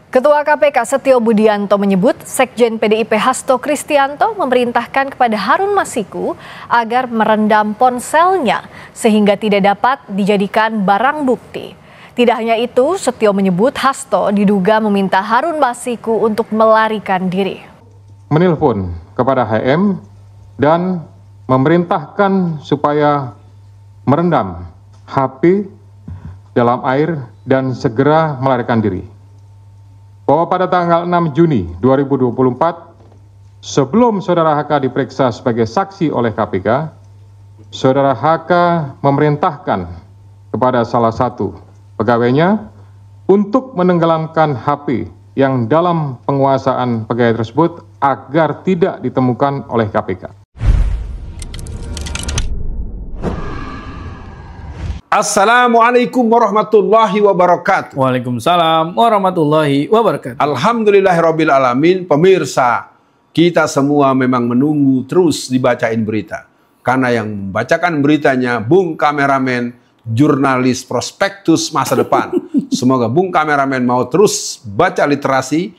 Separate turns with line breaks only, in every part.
Ketua KPK Setio Budianto menyebut Sekjen PDIP Hasto Kristianto memerintahkan kepada Harun Masiku agar merendam ponselnya sehingga tidak dapat dijadikan barang bukti. Tidak hanya itu, Setio menyebut Hasto diduga meminta Harun Masiku untuk melarikan diri.
Menelpon kepada HM dan memerintahkan supaya merendam HP dalam air dan segera melarikan diri. Bahwa pada tanggal 6 Juni 2024, sebelum Saudara HK diperiksa sebagai saksi oleh KPK, Saudara HK memerintahkan kepada salah satu pegawainya untuk menenggelamkan HP yang dalam penguasaan pegawai tersebut agar tidak ditemukan oleh KPK.
Assalamualaikum warahmatullahi wabarakatuh.
Waalaikumsalam warahmatullahi wabarakatuh.
Alhamdulillahirabbil alamin. Pemirsa, kita semua memang menunggu terus dibacain berita. Karena yang membacakan beritanya Bung Kameramen, jurnalis prospektus masa depan. Semoga Bung Kameramen mau terus baca literasi,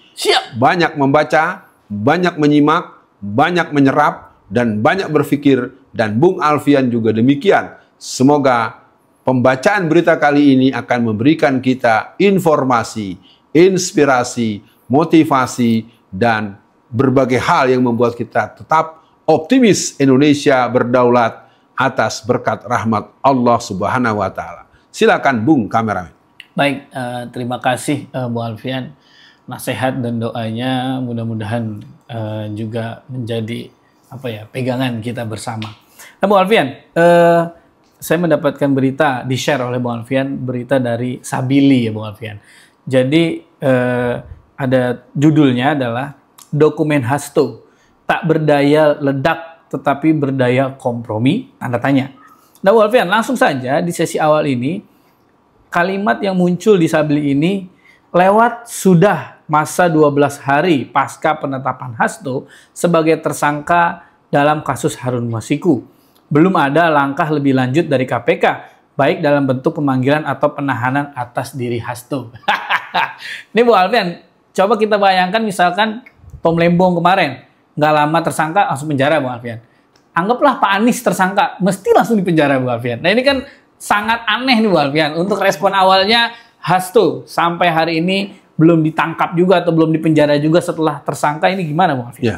banyak membaca, banyak menyimak, banyak menyerap, dan banyak berpikir. Dan Bung Alfian juga demikian. Semoga pembacaan berita kali ini akan memberikan kita informasi, inspirasi, motivasi, dan berbagai hal yang membuat kita tetap optimis Indonesia berdaulat atas berkat rahmat Allah Subhanahu wa Ta'ala. Silakan Bung Kameramen.
Baik, terima kasih Bu Alfian. Nasihat dan doanya mudah-mudahan juga menjadi pegangan kita bersama. Nah, Bu Alfian, saya mendapatkan berita di-share oleh Bung Alfian, berita dari Sabili ya Bung Alfian. Jadi ada judulnya adalah Dokumen Hasto tak berdaya ledak tetapi berdaya kompromi, tanda tanya. Nah Bung Alfian, langsung saja di sesi awal ini kalimat yang muncul di Sabili ini lewat sudah masa 12 hari pasca penetapan Hasto sebagai tersangka dalam kasus Harun Masiku. Belum ada langkah lebih lanjut dari KPK, baik dalam bentuk pemanggilan atau penahanan atas diri Hasto. Ini Bu Alfian, coba kita bayangkan misalkan Tom Lembong kemarin, nggak lama tersangka langsung penjara Bu Alfian. Anggaplah Pak Anies tersangka, mesti langsung dipenjara Bu Alfian. Nah ini kan sangat aneh nih Bu Alfian, untuk respon awalnya Hasto sampai hari ini belum ditangkap juga atau belum dipenjara juga setelah tersangka, ini gimana Bu Alfian?
Ya,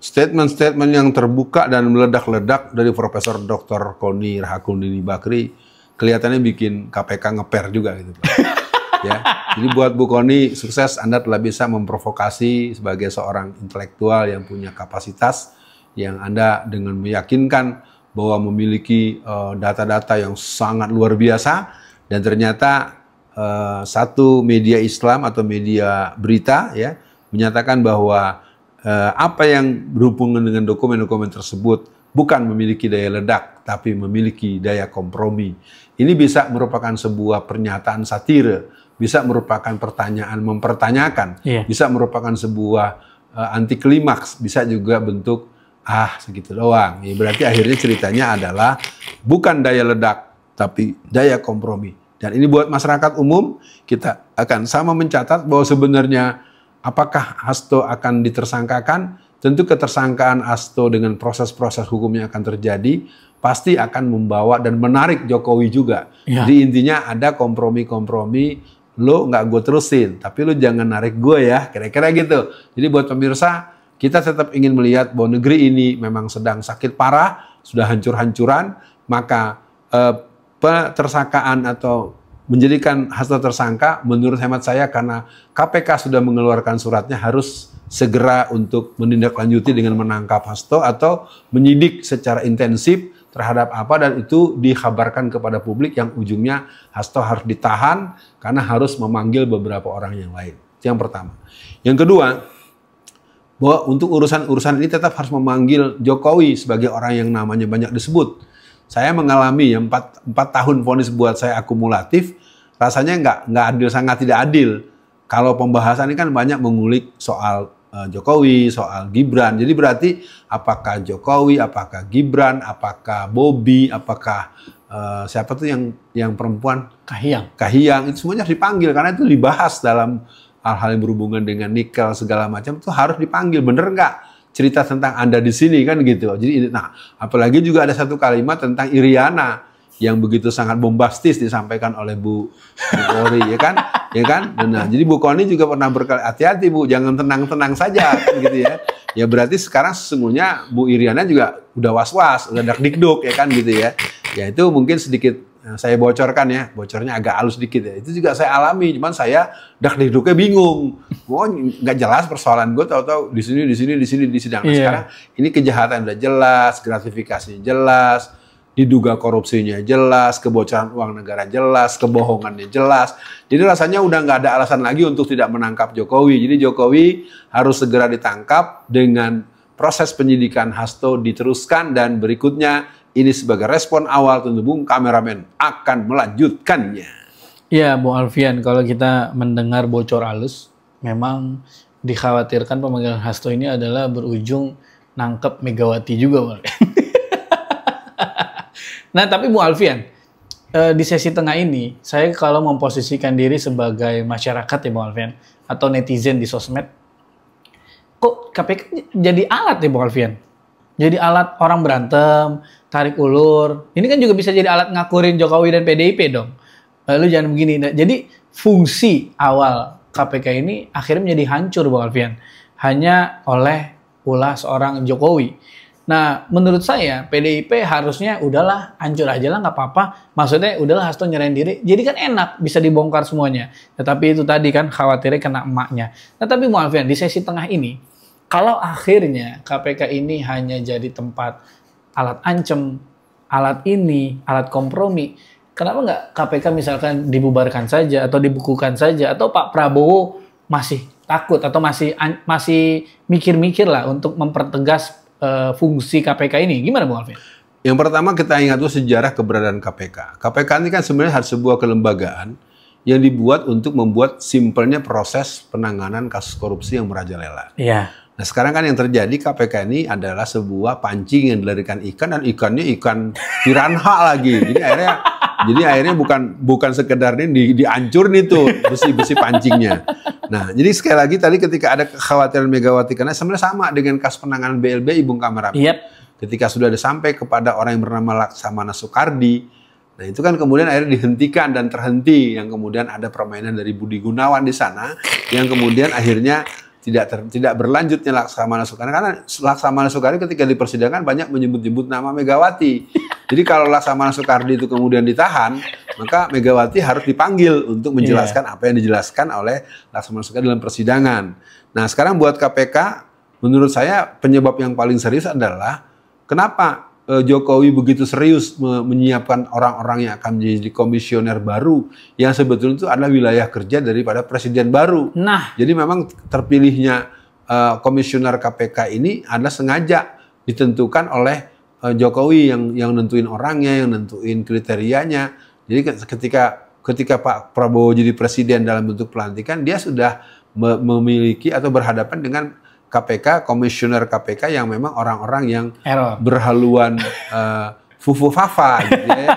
statement-statement yang terbuka dan meledak-ledak dari Profesor Dr. Koni Rahakundini Bakri kelihatannya bikin KPK ngeper juga gitu. Ya. Jadi buat Bu Koni, sukses, Anda telah bisa memprovokasi sebagai seorang intelektual yang punya kapasitas, yang Anda dengan meyakinkan bahwa memiliki data-data yang sangat luar biasa, dan ternyata satu media Islam atau media berita ya menyatakan bahwa apa yang berhubungan dengan dokumen-dokumen tersebut bukan memiliki daya ledak, tapi memiliki daya kompromi. Ini bisa merupakan sebuah pernyataan satire, bisa merupakan pertanyaan mempertanyakan, bisa merupakan sebuah anti klimaks, bisa juga bentuk segitu doang. Ya, berarti akhirnya ceritanya adalah bukan daya ledak, tapi daya kompromi. Dan ini buat masyarakat umum, kita akan sama mencatat bahwa sebenarnya apakah Hasto akan ditersangkakan? Tentu ketersangkaan Hasto dengan proses-proses hukumnya akan terjadi, pasti akan membawa dan menarik Jokowi juga. Ya. Jadi intinya ada kompromi-kompromi, lo nggak gue terusin, tapi lo jangan narik gue ya, kira-kira gitu. Jadi buat pemirsa, kita tetap ingin melihat bahwa negeri ini memang sedang sakit parah, sudah hancur-hancuran, maka tersangkaan atau menjadikan Hasto tersangka, menurut hemat saya karena KPK sudah mengeluarkan suratnya harus segera untuk menindaklanjuti dengan menangkap Hasto atau menyidik secara intensif terhadap apa, dan itu dikabarkan kepada publik yang ujungnya Hasto harus ditahan karena harus memanggil beberapa orang yang lain. Itu yang pertama. Yang kedua, bahwa untuk urusan-urusan ini tetap harus memanggil Jokowi sebagai orang yang namanya banyak disebut. Saya mengalami 4 tahun vonis buat saya akumulatif, rasanya nggak adil, sangat tidak adil. Kalau pembahasan ini kan banyak mengulik soal Jokowi, soal Gibran. Jadi berarti apakah Jokowi, apakah Gibran, apakah Bobi, apakah siapa tuh yang perempuan
Kahiyang
itu semuanya harus dipanggil karena itu dibahas dalam hal-hal yang berhubungan dengan nikel segala macam itu harus dipanggil, bener nggak cerita tentang Anda di sini kan gitu. Jadi nah apalagi juga ada satu kalimat tentang Iriana yang begitu sangat bombastis disampaikan oleh Bu Koni ya kan. Nah jadi Bu Koni juga pernah berkali hati-hati Bu, jangan tenang-tenang saja kan, gitu ya. Ya berarti sekarang sesungguhnya Bu Iriana juga udah was-was, udah dak-dikduk ya kan gitu ya. Ya itu mungkin sedikit saya bocorkan ya, bocornya agak halus sedikit ya. Itu juga saya alami, cuman saya dak-dikduknya bingung. Oh nggak jelas persoalan gue, tahu-tahu di sini. Nah, sekarang ini kejahatan udah jelas, gratifikasinya jelas, diduga korupsinya jelas, kebocoran uang negara jelas, kebohongannya jelas. Jadi rasanya udah nggak ada alasan lagi untuk tidak menangkap Jokowi. Jadi Jokowi harus segera ditangkap dengan proses penyidikan Hasto diteruskan dan berikutnya ini sebagai respon awal tentu Bung kameramen akan melanjutkannya.
Iya, Bung Alfian, kalau kita mendengar bocor halus, memang dikhawatirkan pemanggilan Hasto ini adalah berujung nangkep Megawati juga, Bung Alfian. Nah, tapi Bung Alfian, di sesi tengah ini, saya kalau memposisikan diri sebagai masyarakat ya Bung Alfian, atau netizen di sosmed, kok KPK jadi alat ya Bung Alfian? Jadi alat orang berantem, tarik ulur. Ini kan juga bisa jadi alat ngakurin Jokowi dan PDIP dong. Lalu jangan begini. Jadi fungsi awal KPK ini akhirnya menjadi hancur Bung Alfian. Hanya oleh ulah seorang Jokowi. Nah, menurut saya PDIP harusnya udahlah hancur aja lah nggak apa-apa. Maksudnya udahlah Hasto nyerahin diri. Jadi kan enak bisa dibongkar semuanya. Tetapi itu tadi kan khawatirnya kena emaknya. Nah, tapi Bung Alfian di sesi tengah ini, kalau akhirnya KPK ini hanya jadi tempat alat ancem, alat ini, alat kompromi, kenapa nggak KPK misalkan dibubarkan saja atau dibukukan saja, atau Pak Prabowo masih takut atau masih mikir-mikir lah untuk mempertegas fungsi KPK ini? Gimana Bung Alfian?
Yang pertama kita ingat dulu sejarah keberadaan KPK. KPK ini kan sebenarnya harus sebuah kelembagaan yang dibuat untuk membuat simpelnya proses penanganan kasus korupsi yang merajalela.
Iya.
Nah sekarang kan yang terjadi KPK ini adalah sebuah pancing yang dilarikan ikan dan ikannya ikan piranha lagi. Jadi akhirnya bukan sekedar ini dihancur nih tuh besi pancingnya. Nah jadi sekali lagi tadi ketika ada kekhawatiran Megawati karena sebenarnya sama dengan kasus penanganan BLBI Bung kameramen.
Yep.
Ketika sudah sampai kepada orang yang bernama Laksamana Soekardi, nah itu kan kemudian akhirnya dihentikan dan terhenti, yang kemudian ada permainan dari Budi Gunawan di sana, yang kemudian akhirnya tidak berlanjutnya Laksamana Soekardi, karena Laksamana Soekardi ketika di persidangan banyak menyebut-nyebut nama Megawati. Jadi kalau Laksamana Soekardi itu kemudian ditahan, maka Megawati harus dipanggil untuk menjelaskan apa yang dijelaskan oleh Laksamana Soekardi dalam persidangan. Nah sekarang buat KPK, menurut saya penyebab yang paling serius adalah kenapa Jokowi begitu serius menyiapkan orang-orang yang akan menjadi komisioner baru yang sebetulnya itu adalah wilayah kerja daripada presiden baru.
Nah,
jadi memang terpilihnya komisioner KPK ini adalah sengaja ditentukan oleh Jokowi yang nentuin orangnya, yang nentuin kriterianya. Jadi ketika Pak Prabowo jadi presiden dalam bentuk pelantikan, dia sudah memiliki atau berhadapan dengan KPK, komisioner KPK yang memang orang-orang yang berhaluan fufu-fafa gitu ya.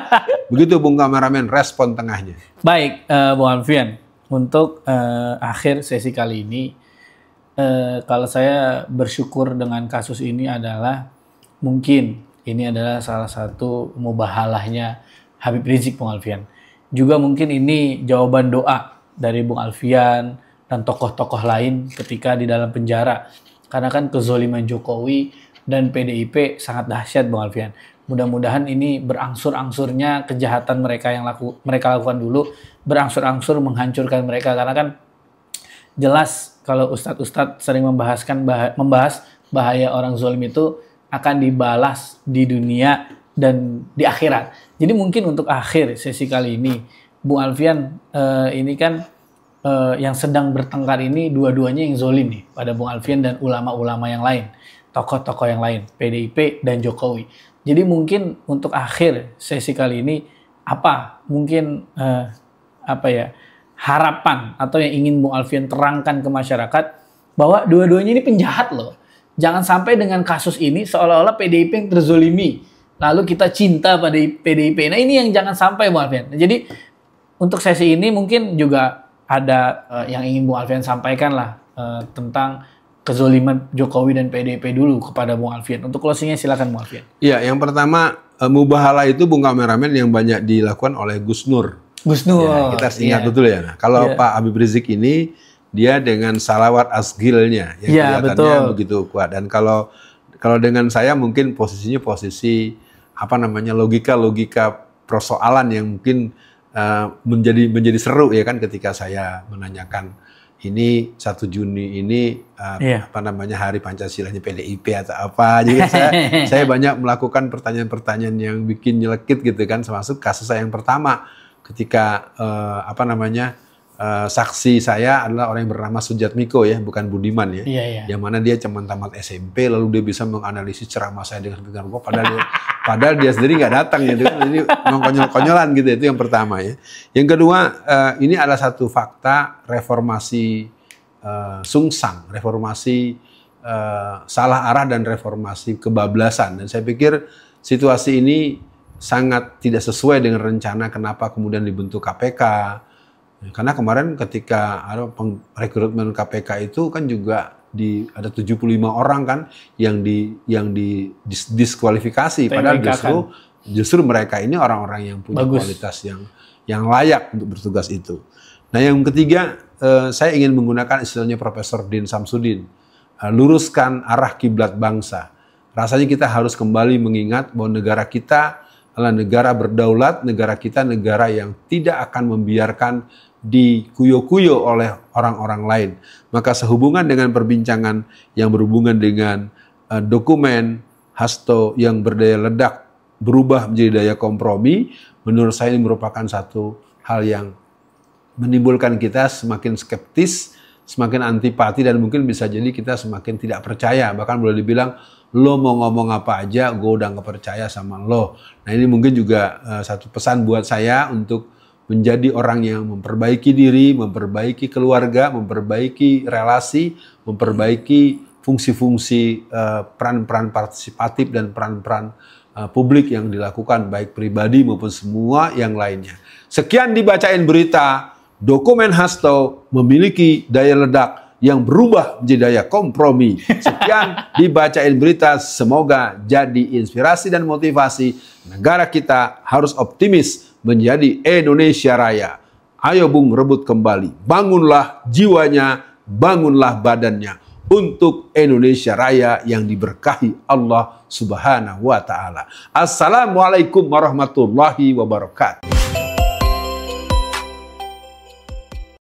Begitu Bung kameramen respon tengahnya.
Baik, Bung Alfian, untuk akhir sesi kali ini, kalau saya bersyukur dengan kasus ini adalah mungkin ini adalah salah satu mubahalahnya Habib Rizik Bung Alfian. Juga mungkin ini jawaban doa dari Bung Alfian dan tokoh-tokoh lain ketika di dalam penjara. Karena kan kezoliman Jokowi dan PDIP sangat dahsyat Bung Alfian. Mudah-mudahan ini berangsur-angsurnya kejahatan mereka yang mereka lakukan dulu, berangsur-angsur menghancurkan mereka. Karena kan jelas kalau ustadz-ustadz sering membahas bahaya orang zolim itu akan dibalas di dunia dan di akhirat. Jadi mungkin untuk akhir sesi kali ini, Bung Alfian, ini kan yang sedang bertengkar ini dua-duanya yang zolim nih pada Bung Alfian dan ulama-ulama yang lain, tokoh-tokoh yang lain, PDIP dan Jokowi. Jadi mungkin untuk akhir sesi kali ini mungkin harapan atau yang ingin Bung Alfian terangkan ke masyarakat bahwa dua-duanya ini penjahat loh. Jangan sampai dengan kasus ini seolah-olah PDIP yang terzolimi lalu kita cinta pada PDIP. Nah ini yang jangan sampai Bung Alfian. Jadi untuk sesi ini mungkin juga ada yang ingin Bung Alfian sampaikan lah tentang kezoliman Jokowi dan PDIP dulu kepada Bung Alfian. Untuk closingnya silakan Bung Alfian.
Iya, yang pertama mubahalah itu Bung Kameramen yang banyak dilakukan oleh Gus Nur.
Gus Nur.
Ya, kita ingat betul ya. Nah, kalau Pak Habib Rizik ini dia dengan salawat asgilnya yang kelihatannya begitu kuat. Dan kalau dengan saya mungkin posisinya posisi logika persoalan yang mungkin menjadi seru ya kan ketika saya menanyakan ini 1 Juni ini hari Pancasilanya PDIP atau apa. Jadi saya banyak melakukan pertanyaan-pertanyaan yang bikin nyelekit gitu kan, termasuk kasus saya yang pertama ketika saksi saya adalah orang yang bernama Sujatmiko ya, bukan Budiman ya. Yang mana dia cuma tamat SMP lalu dia bisa menganalisis ceramah saya dengan benar, padahal dia sendiri nggak datang ya. Ini memang konyol-konyolan gitu, itu yang pertama ya. Yang kedua, ini adalah satu fakta reformasi sungsang, reformasi salah arah dan reformasi kebablasan. Dan saya pikir situasi ini sangat tidak sesuai dengan rencana kenapa kemudian dibentuk KPK. Karena kemarin ketika ada rekrutmen KPK itu kan juga ada 75 orang kan yang diskualifikasi, padahal justru mereka ini orang-orang yang punya kualitas yang layak untuk bertugas itu. Nah, yang ketiga, saya ingin menggunakan istilahnya Profesor Din Samsudin, luruskan arah kiblat bangsa. Rasanya kita harus kembali mengingat bahwa negara kita adalah negara berdaulat, negara kita negara yang tidak akan membiarkan dikuyo-kuyo oleh orang-orang lain. Maka sehubungan dengan perbincangan yang berhubungan dengan dokumen Hasto yang berdaya ledak berubah menjadi daya kompromi, menurut saya ini merupakan satu hal yang menimbulkan kita semakin skeptis, semakin antipati, dan mungkin bisa jadi kita semakin tidak percaya. Bahkan boleh dibilang, lo mau ngomong apa aja, gue udah gak percaya sama lo. Nah, ini mungkin juga satu pesan buat saya untuk menjadi orang yang memperbaiki diri, memperbaiki keluarga, memperbaiki relasi, memperbaiki fungsi-fungsi peran-peran partisipatif dan peran-peran publik yang dilakukan baik pribadi maupun semua yang lainnya. Sekian dibacain berita, dokumen Hasto memiliki daya ledak yang berubah menjadi daya kompromi. Sekian dibacain berita, semoga jadi inspirasi dan motivasi. Negara kita harus optimis menjadi Indonesia Raya. Ayo Bung, rebut kembali. Bangunlah jiwanya, bangunlah badannya untuk Indonesia Raya yang diberkahi Allah Subhanahu wa Ta'ala. Assalamualaikum warahmatullahi wabarakatuh.